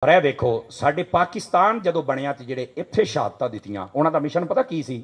ਪਰ ਇਹ ਵੇਖੋ ਸਾਡੇ ਪਾਕਿਸਤਾਨ ਜਦੋਂ ਬਣਿਆ ਤੇ ਜਿਹੜੇ ਇੱਥੇ ਸ਼ਹਾਦਤਾਂ ਦਿੱਤੀਆਂ ਉਹਨਾਂ ਦਾ ਮਿਸ਼ਨ ਪਤਾ ਕੀ ਸੀ?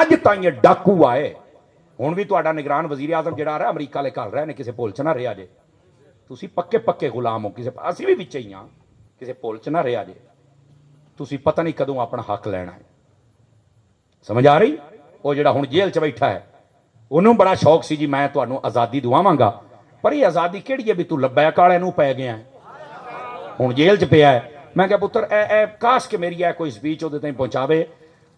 ਅੱਜ ਤਾਂ ਇਹ ਡਾਕੂ ਆਏ। ਹੁਣ ਵੀ ਤੁਹਾਡਾ ਨਿਗਰਾਨ ਵਜ਼ੀਰ ਆਜ਼ਮ ਜਿਹੜਾ ਆ ਰਿਹਾ ਅਮਰੀਕਾ ਵਾਲੇ ਘੱਲ ਰਹੇ ਨੇ, ਕਿਸੇ ਭੁੱਲ ਚ ਨਾ ਰਿਹਾ ਜੇ। ਤੁਸੀਂ ਪੱਕੇ ਪੱਕੇ ਗੁਲਾਮ ਹੋ ਕਿਸੇ, ਅਸੀਂ ਵੀ ਵਿੱਚ ਹੀ ਹਾਂ, ਕਿਸੇ ਭੁੱਲ ਚ ਨਾ ਰਿਹਾ ਜੇ। ਤੁਸੀਂ ਪਤਾ ਨਹੀਂ ਕਦੋਂ ਆਪਣਾ ਹੱਕ ਲੈਣਾ ਹੈ। ਸਮਝ ਆ ਰਹੀ? ਉਹ ਜਿਹੜਾ ਹੁਣ ਜੇਲ੍ਹ ਚ ਬੈਠਾ ਹੈ ਉਹਨੂੰ ਬੜਾ ਸ਼ੌਕ ਸੀ ਜੀ ਮੈਂ ਤੁਹਾਨੂੰ ਆਜ਼ਾਦੀ ਦਵਾਵਾਂਗਾ, ਪਰ ਇਹ ਆਜ਼ਾਦੀ ਕਿਹੜੀ ਹੈ ਵੀ ਤੂੰ ਲੱਬੈਕ ਵਾਲੇ ਨੂੰ ਪੈ ਗਿਆ, ਹੁਣ ਜੇਲ੍ਹ ਚ ਪਿਆ ਹੈ। ਮੈਂ ਕਿਹਾ ਪੁੱਤਰ ਇਹ ਕਾਸ਼ ਕਿ ਮੇਰੀ ਇਹ ਕੋਈ ਸਪੀਚ ਉਹਦੇ ਤਾਈਂ ਪਹੁੰਚਾਵੇ।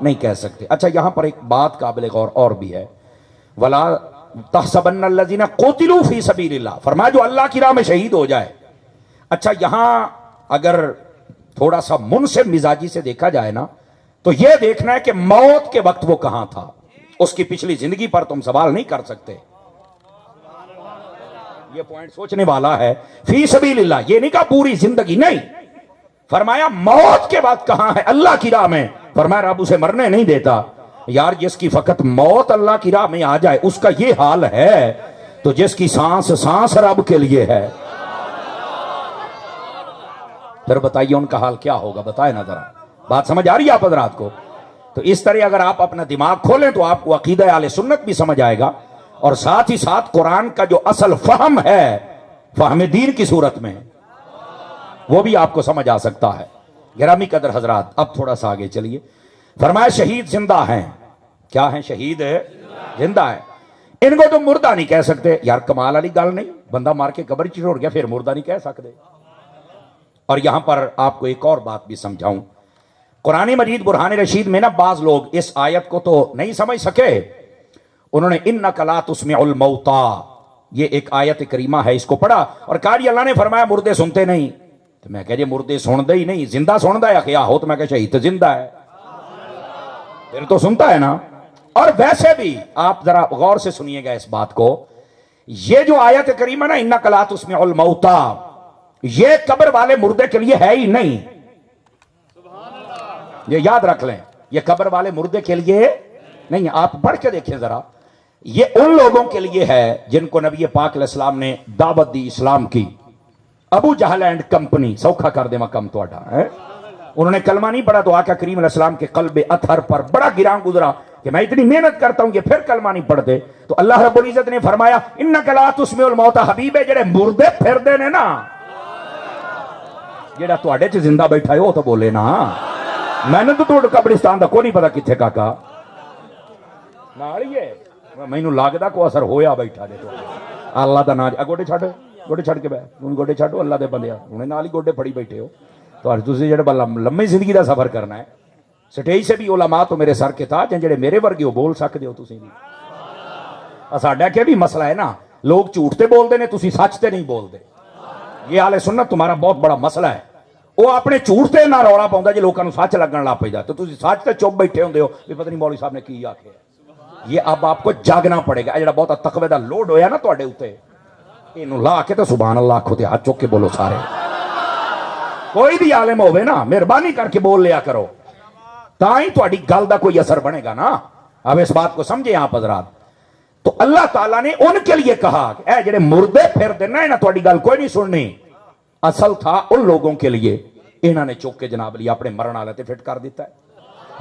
نہیں کہہ سکتے. اچھا یہاں پر ایک بات قابل غور اور بھی ہے, ولا تحسبن الذین قتلوا فی سبیل اللہ, فرمایا جو اللہ کی راہ میں شہید ہو جائے. اچھا یہاں اگر تھوڑا سا منصف مزاجی سے دیکھا جائے نا, تو یہ دیکھنا ہے کہ موت کے وقت وہ کہاں تھا. اس کی پچھلی زندگی پر تم سوال نہیں کر سکتے. یہ پوائنٹ سوچنے والا ہے. فی سبیل اللہ یہ نہیں کہا پوری زندگی, نہیں, فرمایا موت کے بعد کہاں ہے اللہ کی راہ میں. فرمایا رب اسے مرنے نہیں دیتا. یار جس کی فقط موت اللہ کی راہ میں آ جائے اس کا یہ حال ہے, تو جس کی سانس سانس رب کے لیے ہے, پھر بتائیے ان کا حال کیا ہوگا, بتائے نا ذرا. بات سمجھ آ رہی ہے آپ حضرات کو؟ تو اس طرح اگر آپ اپنا دماغ کھولیں تو آپ کو عقیدہ اہل سنت بھی سمجھ آئے گا, اور ساتھ ہی ساتھ قرآن کا جو اصل فہم ہے, فہم دین کی صورت میں, وہ بھی آپ کو سمجھ آ سکتا ہے. گرامی قدر حضرات, اب تھوڑا سا آگے چلیے. فرمایا شہید زندہ ہیں. کیا ہیں؟ شہید ہے زندہ ہے. ان کو تو مردہ نہیں کہہ سکتے. یار کمال والی گل نہیں, بندہ مار کے قبر چھوڑ گیا پھر مردہ نہیں کہہ سکتے. اور یہاں پر آپ کو ایک اور بات بھی سمجھاؤں. قرآن مجید برہان رشید میں نا بعض لوگ اس آیت کو تو نہیں سمجھ سکے, انہوں نے انک لا تسمع الموتى, یہ ایک آیت کریمہ ہے, اس کو پڑھا اور کہا جی اللہ نے فرمایا مردے سنتے نہیں. تو میں کہا جی مردے سن دے ہی نہیں, زندہ سن دا ہے کیا ہو؟ تو میں کہا شہید تو زندہ ہے, پھر تو سنتا ہے نا. اور ویسے بھی آپ ذرا غور سے سنیے گا اس بات کو, یہ جو آیت کریمہ نا انک لا تسمع الموتى, یہ قبر والے مردے کے لیے ہے ہی نہیں. یہ یاد رکھ لیں, یہ قبر والے مردے کے لیے نہیں. آپ پڑھ کے دیکھیں ذرا, یہ ان لوگوں کے لیے ہے جن کو نبی پاک علیہ السلام نے دعوت دی اسلام کی. ابو جہل اینڈ کمپنی, سوکھا کر دے مکم توڑا ہے, انہوں نے کلمہ نہیں پڑھا تو آقا کریم علیہ السلام کے قلب اطہر پر بڑا گراں گزرا کہ میں اتنی محنت کرتا ہوں کہ پھر کلمہ نہیں پڑھتے. تو اللہ رب العزت نے فرمایا انک لا تسمع الموتى, حبیب جڑے مردے پھر دے نے نا, جڑا تواڈے چ زندہ بیٹھا ہے وہ تو بولے نا. میں نے تو توڑ قبرستان دا کوئی نہیں پتا کتنے کاکا نالیے, مینوں لگدا کو اثر ہویا بیٹھا دے. تو اللہ دا نام گوڈے چھڈ, گوڈے چھڈ کے بہ, تم گوڈے چھڈو اللہ دے بندیا, ہن نال ہی گوڈے پھڑی بیٹھے ہو. تو اج تسی جڑے لمبی زندگی دا سفر کرنا ہے, سٹیج سے بھی علماء تو میرے سر کے تاج ہیں, جڑے میرے ورگے ہو بول سکدے ہو تسی بھی. ساڈا کہ بھی مسئلہ ہے نا, لوگ جھوٹ تے بول دے نے, تسی سچ تے نہیں بول دے. یہ اہل سنت تمہارا بہت بڑا مسئلہ ہے. وہ اپنے جھوٹ تے نہ رولا پاؤندا جے لوکاں نوں سچ لگن لگ پئے, تو تسی سچ تے چپ بیٹھے ہوندے ہو بھی پتہ نہیں مولوی صاحب نے کی آکھیا. یہ اب آپ کو جاگنا پڑے گا. جڑا بہت تقوی دا لوڈ ہویا نا تواڈے اوتے, اینوں لا کے تے سبحان اللہ آکھو تے ہاتھ چوک کے بولو سارے. کوئی بھی عالم ہوے نا, مہربانی کر کے بول لیا کرو, تاں ہی تہاڈی گل دا کوئی اثر بنے گا نا. اب اس بات کو سمجھیں آپ حضرات. تو اللہ تعالیٰ نے ان کے لیے کہا کہ اے جڑے مردے پھر دے نا, انہاں تہاڈی گل کوئی نہیں سننی. اصل تھا ان لوگوں کے لیے, انہوں نے چوک کے جناب لیا اپنے مرن والے تے فٹ کر دیتا ہے.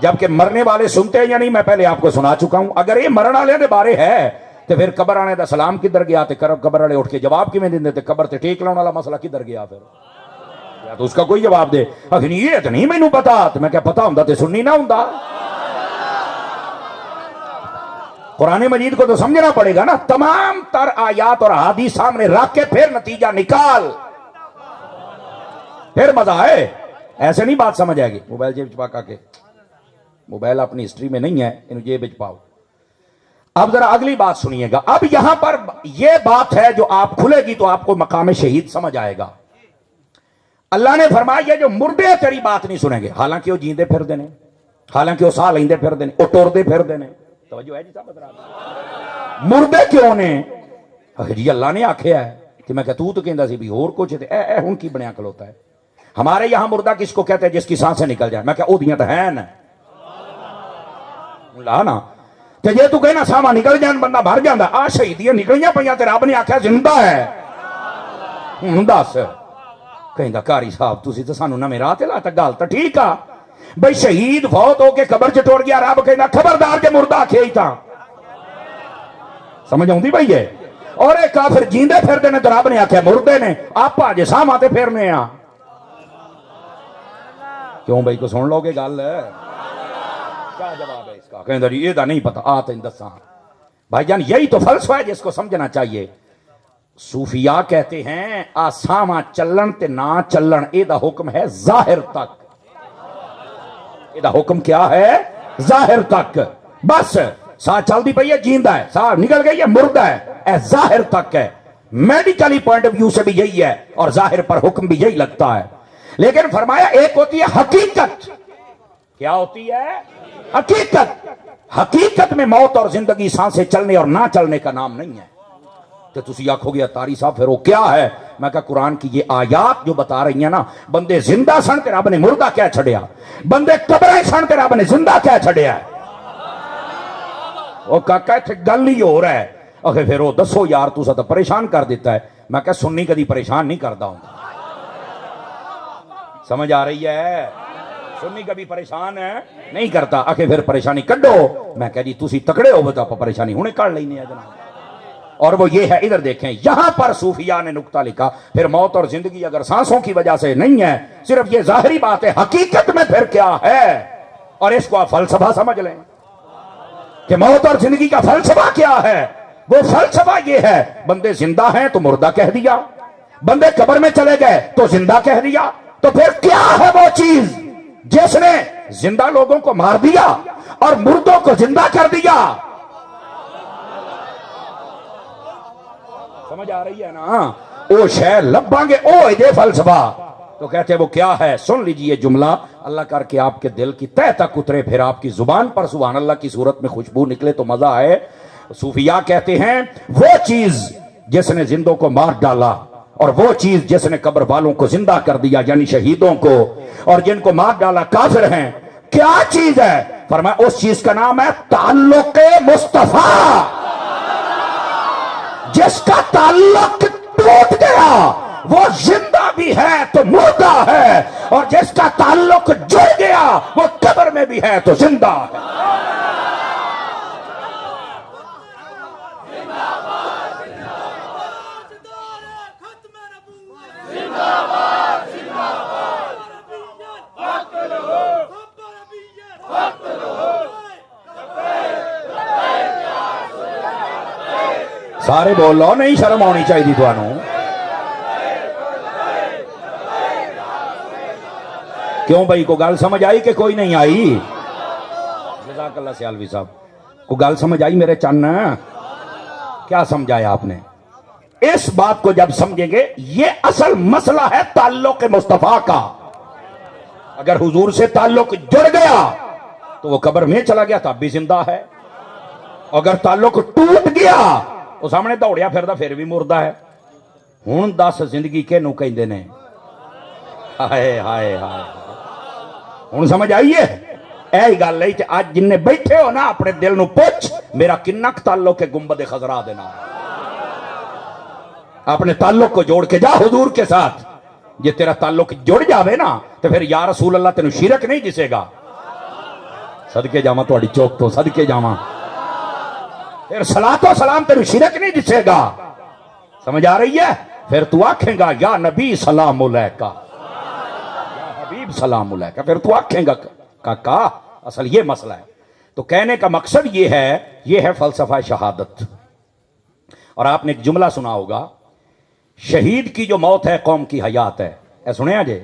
جبکہ مرنے والے سنتے ہیں یا نہیں میں پہلے آپ کو سنا چکا ہوں. اگر یہ مرن والے دے بارے ہے تو پھر قبر آنے دا سلام کدھر گیا, تے قبر والے اٹھ کے جواب کیویں دیندے, تے قبر تے ٹیک لاؤن والا مسئلہ کدھر گیا پھر؟ یا تو اس کا کوئی جواب دے. اگر یہ تو نہیں مینوں پتا, تو میں کیا پتا ہوندا تے سننی نہ ہوندا. قرآن مجید کو تو سمجھنا پڑے گا نا. تمام تر آیات اور احادیث سامنے رکھ کے پھر نتیجہ نکال, پھر مزہ ہے. ایسے نہیں بات سمجھ آئے گی. موبائل جیب چ پا کے, موبائل اپنی ہسٹری میں نہیں ہے, انہوں جیب چ پاؤ. اب ذرا اگلی بات سنیے گا. اب یہاں پر یہ بات ہے جو آپ کھلے گی تو آپ کو مقام شہید سمجھ آئے گا. اللہ نے فرمایا یہ جو مردے تیری بات نہیں سنیں گے, حالانکہ وہ جیندے پھر دینے, حالانکہ وہ ساہ لیندے پھر دینے, وہ ٹردے پھر دینے. توجہ ہے جی صاحب حضرات؟ مردے کیوں نے؟ جی اللہ نے آکھیا ہے. کہ میں کہ تو کہندا سی بھی اور کچھ تے اے ہن کی بنیا کھلوتا ہے. ہمارے یہاں مردہ کس کو کہتے ہیں؟ جس کی سانسیں نکل جائیں. میں کہ او دیاں تے ہیں نا لا نا, تے جے تو کہنا ساواں نکل جان بندہ مر جاندا. آ شہیدیاں نکلیاں پیاں تے رب نے آکھیا زندہ ہے. ہن دس کہندا قاری صاحب تسی تے سانوں نویں راہ تے لاتا. گل تے ٹھیک آ بھئی, شہید فوت ہو کے قبر چ ٹر گیا, رب کہندا خبردار کے مردہ آکھے ہی تاں. سمجھ آؤندی بھئی ہے؟ اور اے کافر جیندے پھردے نے تو رب نے آکھیا مردے نے, آپا جے ساواں تے پھرنے آ. کیوں بھائی کو سن لو گے گل؟ کیا جواب ہے اس کا؟ کہندا جی یہ دا نہیں پتا, آ تین دساں. بھائی جان یہی تو فلسفہ ہے جس کو سمجھنا چاہیے. صوفیاء کہتے ہیں آساواں چلن تے نہ چلن اے دا حکم ہے ظاہر تک. اے دا حکم کیا ہے؟ ظاہر تک بس سا چلتی پئی ہے جیندا ہے، سا نکل گئی ہے مردہ ہے، اے ظاہر تک ہے، میڈیکلی پوائنٹ آف ویو سے بھی یہی ہے اور ظاہر پر حکم بھی یہی لگتا ہے۔ لیکن فرمایا ایک ہوتی ہے حقیقت، کیا ہوتی ہے؟ حقیقت۔ حقیقت میں موت اور زندگی، سانسیں چلنے اور نہ چلنے کا نام نہیں ہے۔ تو تسی آکھو گے تاری صاحب پھر وہ کیا ہے؟ میں کہا قرآن کی یہ آیات جو بتا رہی ہیں نا، بندے زندہ سن تے رب نے مردہ کیا چھڑیا، بندے قبریں سن تے رب نے زندہ کیا چھڑیا ہے۔ وہ کہا اتھے گل ہی ہو رہا ہے، اکھے پھر وہ دسو یار تو سا پریشان کر دیتا ہے۔ میں کہا سنی کدی پریشان نہیں کرتا ہوں، سمجھ آ رہی ہے؟ سنی کبھی پریشان ہے نہیں کرتا، اکھے پھر پریشانی کڈو۔ میں کہا جی تسی تکڑے ہو بتا پریشانی ہونے کر لینے ہے جناب۔ اور وہ یہ ہے، ادھر دیکھیں یہاں پر صوفیاء نے نکتہ لکھا، پھر موت اور زندگی اگر سانسوں کی وجہ سے نہیں ہے، صرف یہ ظاہری بات ہے، حقیقت میں پھر کیا ہے؟ اور اس کو آپ فلسفہ سمجھ لیں کہ موت اور زندگی کا فلسفہ کیا ہے۔ وہ فلسفہ یہ ہے، بندے زندہ ہیں تو مردہ کہہ دیا، بندے قبر میں چلے گئے تو زندہ کہہ دیا۔ تو پھر کیا ہے وہ چیز جس نے زندہ لوگوں کو مار دیا اور مردوں کو زندہ کر دیا؟ سمجھ آ رہی ہے نا؟ او شے لباں گے او دے فلسفہ۔ تو کہتے ہیں وہ کیا ہے؟ سن لیجئے جملہ، اللہ کر کے آپ کے دل کی تہ تک اترے، پھر آپ کی زبان پر سبحان اللہ کی صورت میں خوشبو نکلے تو مزہ آئے۔ صوفیاء کہتے ہیں وہ چیز جس نے زندوں کو مار ڈالا اور وہ چیز جس نے قبر والوں کو زندہ کر دیا، یعنی شہیدوں کو، اور جن کو مار ڈالا کافر ہیں، کیا چیز ہے؟ فرمایا اس چیز کا نام ہے تعلق مصطفیٰ۔ جس کا تعلق ٹوٹ گیا وہ زندہ بھی ہے تو مردہ ہے، اور جس کا تعلق جڑ گیا وہ قبر میں بھی ہے تو زندہ ہے۔ سارے بولو، نہیں شرم ہونی چاہیے تھانوں۔ کیوں بھائی کو گل سمجھ آئی کہ کوئی نہیں آئی؟ جزاک اللہ سیالوی صاحب، کو گل سمجھ آئی میرے چن؟ کیا سمجھایا آپ نے؟ اس بات کو جب سمجھیں گے، یہ اصل مسئلہ ہے تعلق مصطفیٰ کا۔ اگر حضور سے تعلق جڑ گیا تو وہ قبر میں چلا گیا تب بھی زندہ ہے، اگر تعلق ٹوٹ گیا وہ سامنے دوڑیا پھردا پھر بھی مردہ ہے۔ ہن دس زندگی کینوں کہندے نے؟ ہائے ہائے ہائے، ہن سمجھ آئیے؟ اے گل ہے کہ آج جن نے بیٹھے ہو نا اپنے دل نو پوچھ میرا کنک تعلق ہے گنبد خضرا دینا، اپنے تعلق کو جوڑ کے جا حضور کے ساتھ۔ یہ تیرا تعلق جڑ جاوے نا تو پھر یا رسول اللہ تینوں شرک نہیں دسے گا۔ صدقے جاواں تہاڈی چوک تو، صدقے جاواں، پھر صلاۃ و سلام تینوں شرک نہیں دسے گا۔ سمجھ آ رہی ہے؟ پھر تو آکھیں گا یا نبی سلام علیکہ، یا حبیب سلام علیکہ، پھر تو آکھیں گا کاکا اصل یہ مسئلہ ہے۔ تو کہنے کا مقصد یہ ہے فلسفہ شہادت۔ اور آپ نے ایک جملہ سنا ہوگا، شہید کی جو موت ہے قوم کی حیات ہے، اے سنیا جے؟